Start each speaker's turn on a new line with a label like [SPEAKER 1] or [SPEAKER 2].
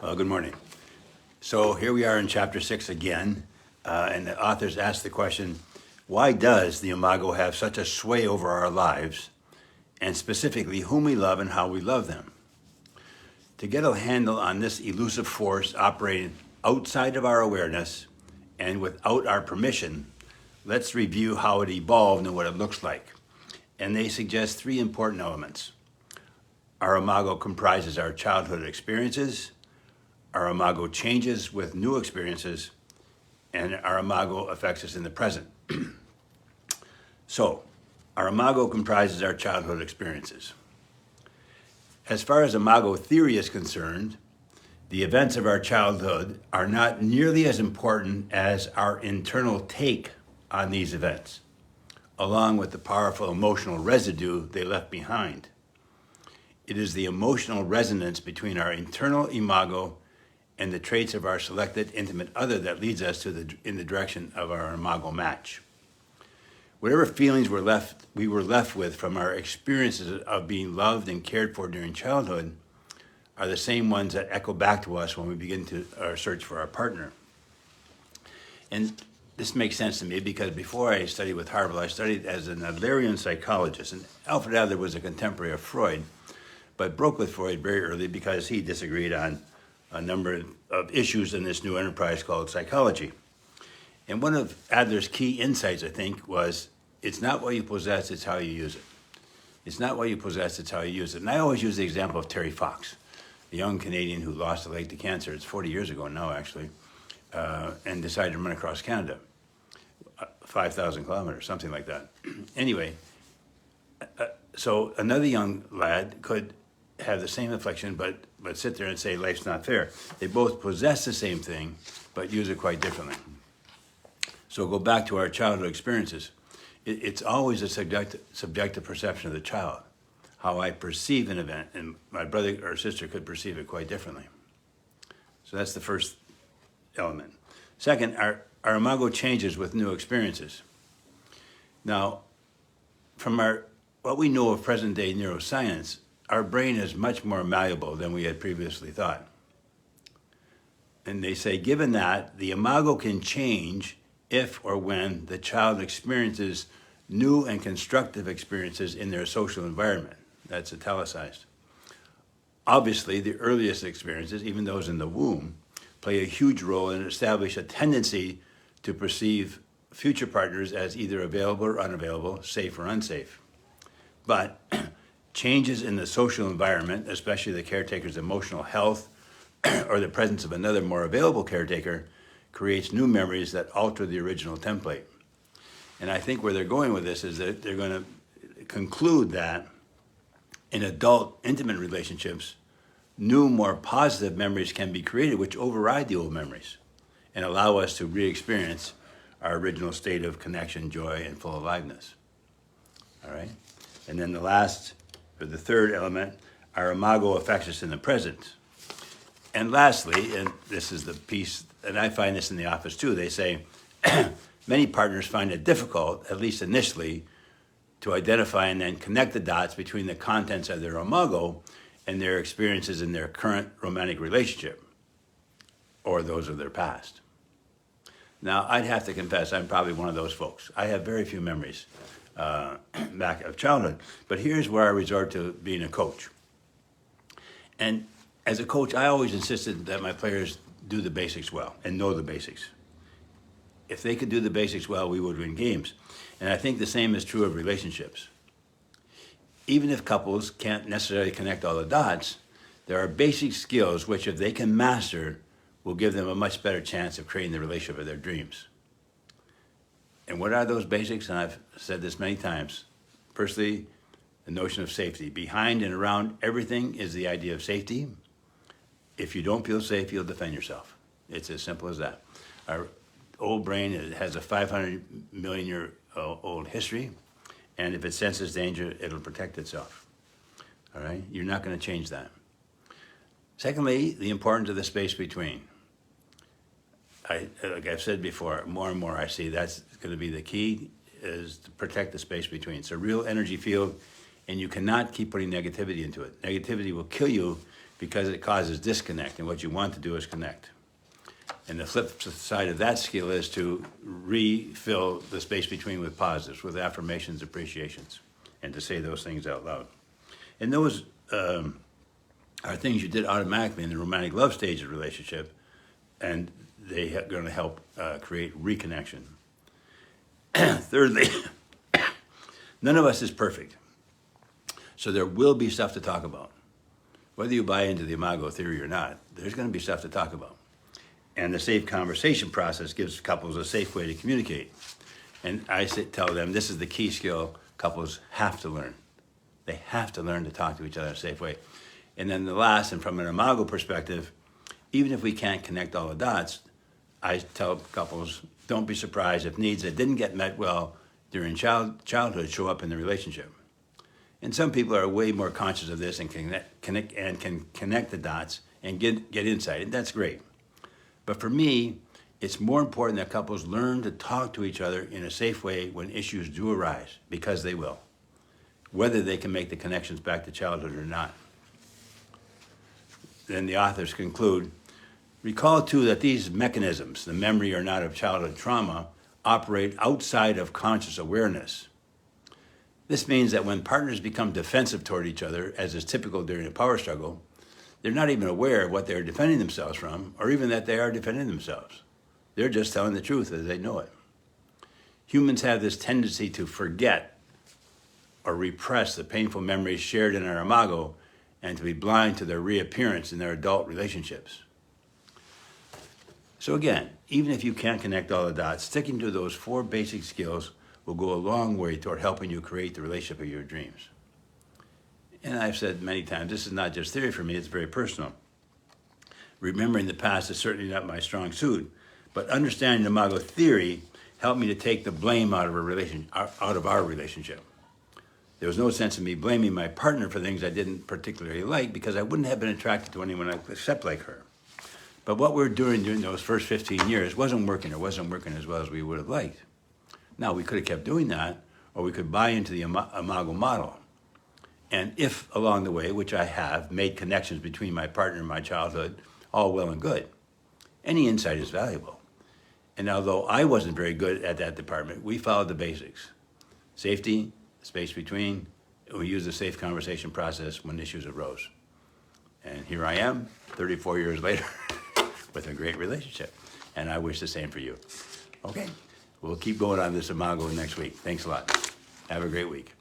[SPEAKER 1] Well, good morning. So here we are in chapter 6 again, and the authors ask the question, why does the Imago have such a sway over our lives, and specifically whom we love and how we love them? To get a handle on this elusive force operating outside of our awareness and without our permission, let's review how it evolved and what it looks like. And they suggest three important elements. Our Imago comprises our childhood experiences, our Imago changes with new experiences, and our Imago affects us in the present. So, our Imago comprises our childhood experiences. As far as Imago theory is concerned, the events of our childhood are not nearly as important as our internal take on these events, along with the powerful emotional residue they left behind. It is the emotional resonance between our internal Imago and the traits of our selected intimate other that leads us in the direction of our Imago match. Whatever feelings we were left with from our experiences of being loved and cared for during childhood are the same ones that echo back to us when we begin our search for our partner. And this makes sense to me because before I studied with Harvard, I studied as an Adlerian psychologist. And Alfred Adler was a contemporary of Freud, but broke with Freud very early because he disagreed on a number of issues in this new enterprise called psychology. And one of Adler's key insights, I think, was it's not what you possess, it's how you use it. It's not what you possess, it's how you use it. And I always use the example of Terry Fox, the young Canadian who lost a leg to cancer. It's 40 years ago now, actually, and decided to run across Canada, 5,000 kilometers, something like that. Anyway, so another young lad could have the same affliction, but sit there and say life's not fair. They both possess the same thing, but use it quite differently. So go back to our childhood experiences. It's always a subjective perception of the child, how I perceive an event, and my brother or sister could perceive it quite differently. So that's the first element. Second, our Imago changes with new experiences. Now, from what we know of present-day neuroscience, our brain is much more malleable than we had previously thought. And they say, given that, the Imago can change if or when the child experiences new and constructive experiences in their social environment. That's italicized. Obviously, the earliest experiences, even those in the womb, play a huge role and establish a tendency to perceive future partners as either available or unavailable, safe or unsafe. But changes in the social environment, especially the caretaker's emotional health or the presence of another more available caretaker, creates new memories that alter the original template. And I think where they're going with this is that they're going to conclude that in adult intimate relationships, new, more positive memories can be created which override the old memories and allow us to re-experience our original state of connection, joy, and full aliveness. All right? And then the third element, our Imago affects us in the present. And lastly, and this is the piece, and I find this in the office too, they say, many partners find it difficult, at least initially, to identify and then connect the dots between the contents of their Imago and their experiences in their current romantic relationship, or those of their past. Now, I'd have to confess, I'm probably one of those folks. I have very few memories back of childhood. But here's where I resort to being a coach. And as a coach, I always insisted that my players do the basics well and know the basics. If they could do the basics well, we would win games. And I think the same is true of relationships. Even if couples can't necessarily connect all the dots, there are basic skills which, if they can master, will give them a much better chance of creating the relationship of their dreams. And what are those basics? And I've said this many times. Firstly, the notion of safety. Behind and around everything is the idea of safety. If you don't feel safe, you'll defend yourself. It's as simple as that. Our old brain has a 500 million year old history, and if it senses danger, it'll protect itself. All right? You're not going to change that. Secondly, the importance of the space between. Like I've said before, more and more I see that's going to be the key, is to protect the space between. It's a real energy field, and you cannot keep putting negativity into it. Negativity will kill you because it causes disconnect, and what you want to do is connect. And the flip side of that skill is to refill the space between with positives, with affirmations, appreciations, and to say those things out loud. And those are things you did automatically in the romantic love stage of the relationship, and they are going to help create reconnection. Thirdly, none of us is perfect. So there will be stuff to talk about. Whether you buy into the Imago theory or not, there's going to be stuff to talk about. And the safe conversation process gives couples a safe way to communicate. And I tell them this is the key skill couples have to learn. They have to learn to talk to each other in a safe way. And then the last, and from an Imago perspective, even if we can't connect all the dots, I tell couples, don't be surprised if needs that didn't get met well during childhood show up in the relationship. And some people are way more conscious of this and can connect the dots and get insight, and that's great. But for me, it's more important that couples learn to talk to each other in a safe way when issues do arise, because they will, whether they can make the connections back to childhood or not. Then the authors conclude, recall too that these mechanisms, the memory or not of childhood trauma, operate outside of conscious awareness. This means that when partners become defensive toward each other, as is typical during a power struggle, they're not even aware of what they're defending themselves from, or even that they are defending themselves. They're just telling the truth as they know it. Humans have this tendency to forget or repress the painful memories shared in our Imago and to be blind to their reappearance in their adult relationships. So again, even if you can't connect all the dots, sticking to those 4 basic skills will go a long way toward helping you create the relationship of your dreams. And I've said many times, this is not just theory for me, it's very personal. Remembering the past is certainly not my strong suit, but understanding the Imago theory helped me to take the blame out of our relationship. There was no sense in me blaming my partner for things I didn't particularly like, because I wouldn't have been attracted to anyone except like her. But what we were doing during those first 15 years wasn't working as well as we would have liked. Now, we could have kept doing that, or we could buy into the Imago model. And if along the way, which I have, made connections between my partner and my childhood, all well and good, any insight is valuable. And although I wasn't very good at that department, we followed the basics. Safety, space between, and we used the safe conversation process when issues arose. And here I am, 34 years later, with a great relationship. And I wish the same for you. Okay, we'll keep going on this Imago next week. Thanks a lot. Have a great week.